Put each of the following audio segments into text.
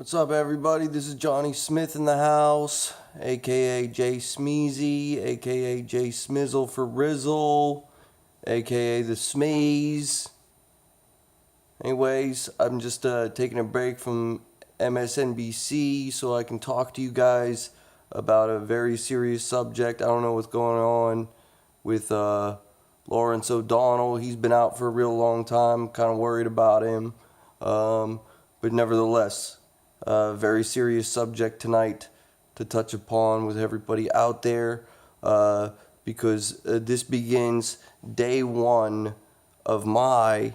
What's up, everybody? This is Johnny Smith in the house, aka Jay Smeezy, aka Jay Smizzle for Rizzle, aka the Smeeze. Anyways, I'm just taking a break from MSNBC so I can talk to you guys about a very serious subject. I don't know what's going on with Lawrence O'Donnell. He's been out for a real long time. Kind of worried about him. But nevertheless, very serious subject tonight to touch upon with everybody out there, because this begins day one of my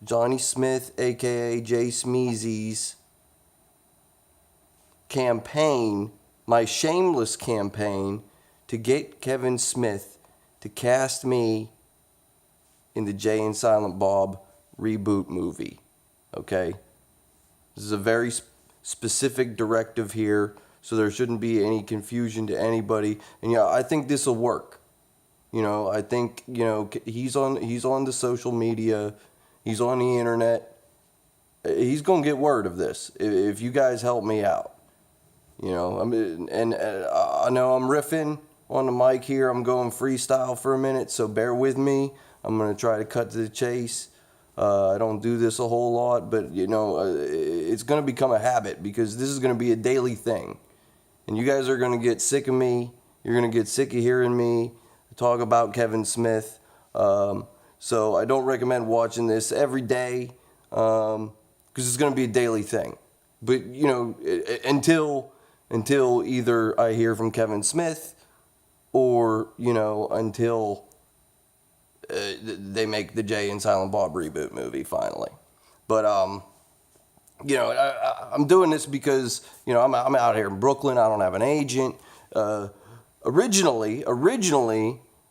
Johnny Smith, aka Jay Smeezy's campaign, my shameless campaign to get Kevin Smith to cast me in the Jay and Silent Bob reboot movie. Okay? This is a very specific directive here, so there shouldn't be any confusion to anybody. And yeah, I think this will work. I think he's on the social media, he's on the internet. He's gonna get word of this if you guys help me out. I know I'm riffing on the mic here. I'm going freestyle for a minute, so bear with me. I'm gonna try to cut to the chase. I don't do this a whole lot, but it's going to become a habit because this is going to be a daily thing. And you guys are going to get sick of me. You're going to get sick of hearing me talk about Kevin Smith. So I don't recommend watching this every day because it's going to be a daily thing. But, until either I hear from Kevin Smith or, until they make the Jay and Silent Bob reboot movie finally. But I'm doing this because I'm out here in Brooklyn. I don't have an agent. Originally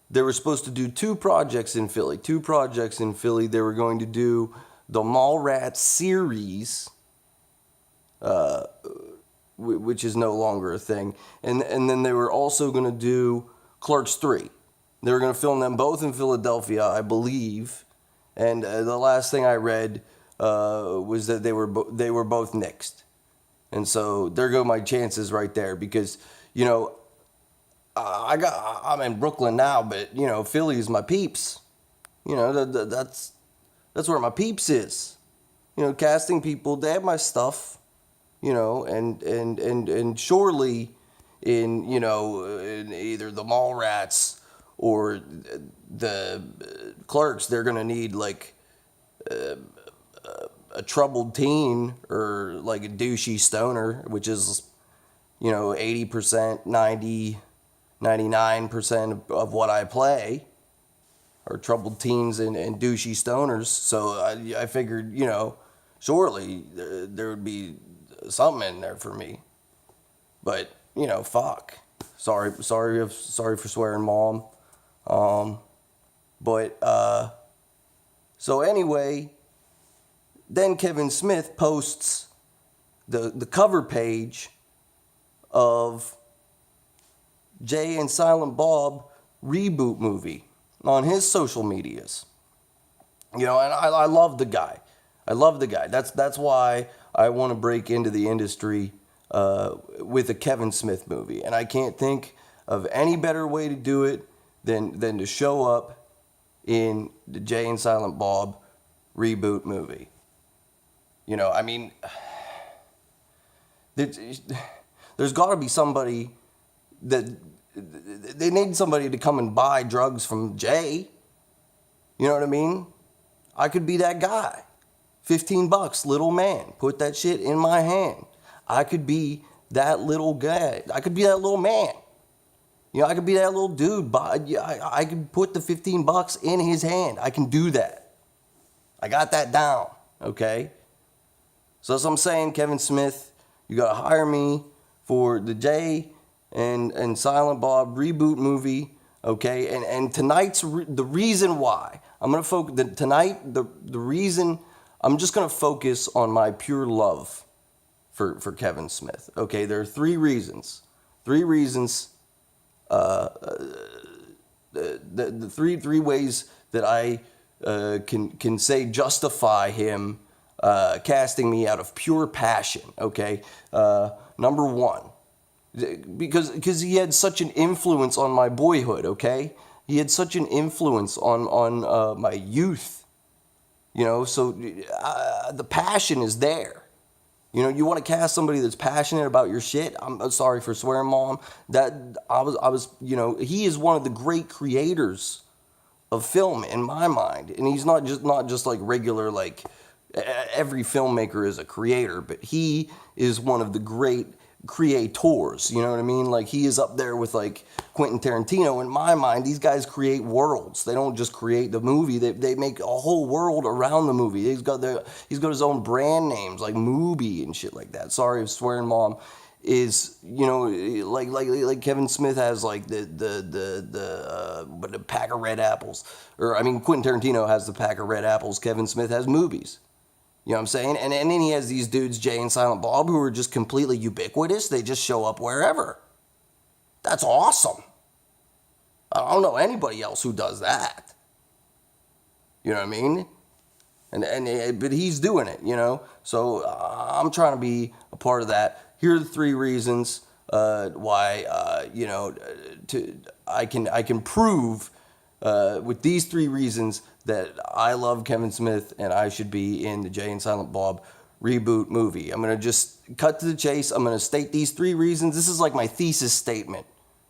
they were supposed to do two projects in Philly. They were going to do the Mallrats series, which is no longer a thing, and then they were also going to do Clerks 3. They were going to film them both in Philadelphia, I believe. And the last thing I read was that they were both nixed. And so there go my chances right there because, I'm in Brooklyn now, but, Philly is my peeps. That's where my peeps is. Casting people, they have my stuff, and surely in either the Mallrats or the Clerks, they're going to need like a troubled teen or like a douchey stoner, which is 80%, 90, 99% of what I play are troubled teens and douchey stoners. So I figured surely there would be something in there for me. But fuck, sorry for swearing, Mom. So anyway, then Kevin Smith posts the cover page of Jay and Silent Bob reboot movie on his social medias. And I love the guy. That's why I want to break into the industry with a Kevin Smith movie. And I can't think of any better way to do it than to show up in the Jay and Silent Bob reboot movie. There's got to be somebody that they need somebody to come and buy drugs from Jay. You know what I mean? I could be that guy. $15, little man. Put that shit in my hand. I could be that little guy. I could be that little man. I could be that little dude, but I could put the $15 in his hand. I can do that. I got that down, okay? So as I'm saying, Kevin Smith, you got to hire me for the Jay and Silent Bob reboot movie, okay? And tonight's the reason why I'm going to focus tonight. The reason I'm just going to focus on my pure love for Kevin Smith. Okay, there are three reasons. The three ways that I can say justify him casting me out of pure passion, okay? Number one, because he had such an influence on my boyhood, okay? He had such an influence on my youth, you know, so the passion is there. You know, you want to cast somebody that's passionate about your shit. I'm sorry for swearing, Mom. That I was, you know, he is one of the great creators of film in my mind, and he's not just like regular, like every filmmaker is a creator, but he is one of the great creators. You know what I mean? Like, he is up there with like Quentin Tarantino. In my mind, these guys create worlds. They don't just create the movie. They make a whole world around the movie. He's got his own brand names like Mubi and shit like that. Sorry if swearing, Mom. Is, you know, like Kevin Smith has like the pack of red apples, or I mean Quentin Tarantino has the pack of red apples. Kevin Smith has movies. You know what I'm saying? And then he has these dudes, Jay and Silent Bob, who are just completely ubiquitous. They just show up wherever. That's awesome. I don't know anybody else who does that. You know what I mean? But he's doing it, you know? So I'm trying to be a part of that. Here are the 3 reasons why, you know, I can prove with these 3 reasons that I love Kevin Smith and I should be in the Jay and Silent Bob reboot movie. I'm going to just cut to the chase. I'm going to state these 3 reasons. This is like my thesis statement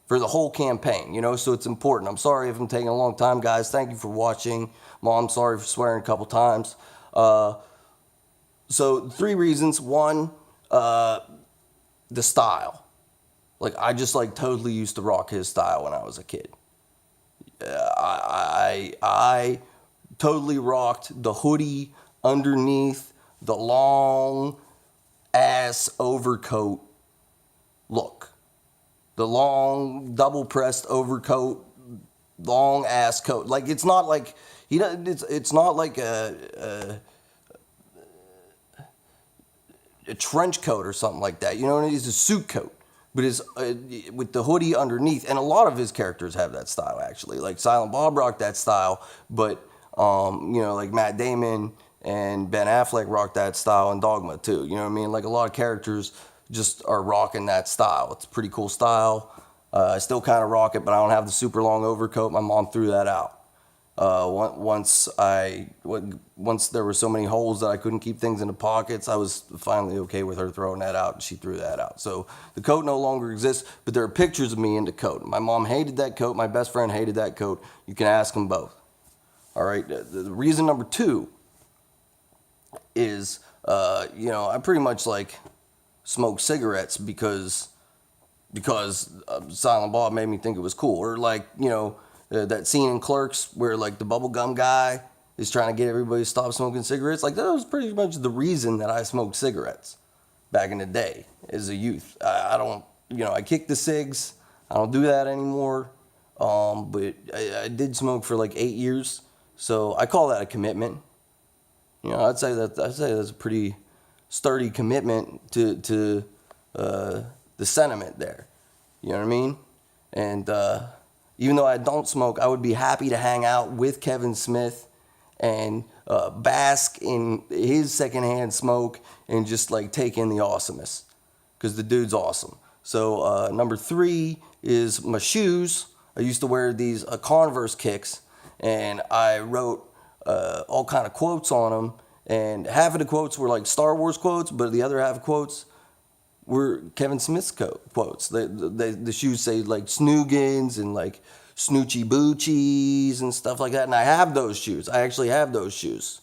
for the whole campaign, you know, so it's important. I'm sorry if I'm taking a long time, guys. Thank you for watching. Mom, sorry for swearing a couple times. So 3 reasons. 1, the style. Like, I just like totally used to rock his style when I was a kid. I totally rocked the hoodie underneath the long ass overcoat look. The long double pressed overcoat, long ass coat. Like, it's not like it's not like a trench coat or something like that. You know, it's a suit coat. But it's with the hoodie underneath, and a lot of his characters have that style, actually. Like Silent Bob rocked that style, but you know, like Matt Damon and Ben Affleck rocked that style in Dogma too. You know what I mean? Like, a lot of characters just are rocking that style. It's a pretty cool style. I still kind of rock it, but I don't have the super long overcoat. My mom threw that out. Once there were so many holes that I couldn't keep things in the pockets, I was finally okay with her throwing that out, and she threw that out. So the coat no longer exists, but there are pictures of me in the coat. My mom hated that coat. My best friend hated that coat. You can ask them both. All right. The reason number 2 is, you know, I pretty much like smoke cigarettes because Silent Bob made me think it was cool. Or like, you know, that scene in Clerks where like the bubblegum guy is trying to get everybody to stop smoking cigarettes. Like, that was pretty much the reason that I smoked cigarettes back in the day as a youth. I don't, you know, I kicked the cigs. I don't do that anymore. But I did smoke for like 8 years. So I call that a commitment. You know, I'd say that's a pretty sturdy commitment to the sentiment there. You know what I mean? And even though I don't smoke, I would be happy to hang out with Kevin Smith and bask in his secondhand smoke and just like take in the awesomeness, because the dude's awesome. So number 3 is my shoes. I used to wear these Converse kicks, and I wrote all kind of quotes on them, and half of the quotes were like Star Wars quotes, but the other half of quotes were Kevin Smith's quotes. The shoes say like Snoogans and like Snoochie Boochies and stuff like that. And I have those shoes. I actually have those shoes.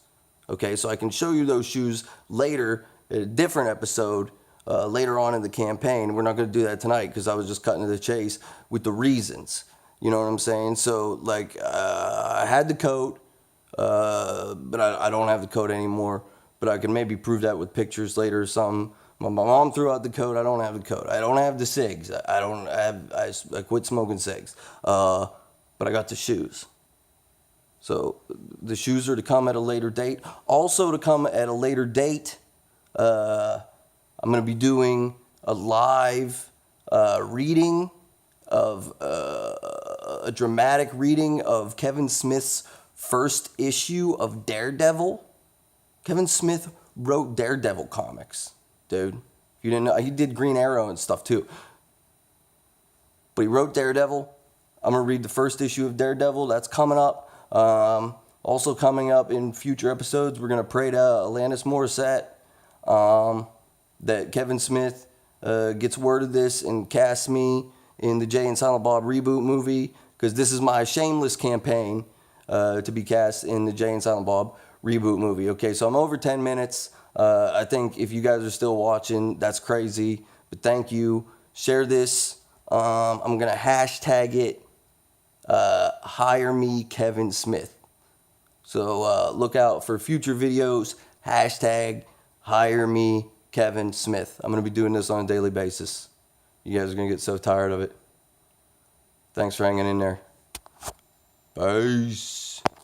Okay, so I can show you those shoes later at a different episode later on in the campaign. We're not going to do that tonight because I was just cutting to the chase with the reasons. You know what I'm saying? So like I had the coat, but I don't have the coat anymore. But I can maybe prove that with pictures later or something. My mom threw out the coat. I don't have the coat. I don't have the cigs. I quit smoking cigs. But I got the shoes. So the shoes are to come at a later date. Also to come at a later date, I'm going to be doing a live reading of a dramatic reading of Kevin Smith's first issue of Daredevil. Kevin Smith wrote Daredevil comics, dude. If you didn't know, he did Green Arrow and stuff too. But he wrote Daredevil. I'm going to read the first issue of Daredevil. That's coming up. Also coming up in future episodes, we're going to pray to Alanis Morissette that Kevin Smith gets word of this and casts me in the Jay and Silent Bob reboot movie, because this is my shameless campaign to be cast in the Jay and Silent Bob reboot movie. Okay, so I'm over 10 minutes. I think if you guys are still watching, that's crazy. But thank you. Share this. I'm going to hashtag it, hire me Kevin Smith. So look out for future videos, hashtag hire me Kevin Smith. I'm going to be doing this on a daily basis. You guys are going to get so tired of it. Thanks for hanging in there. Peace.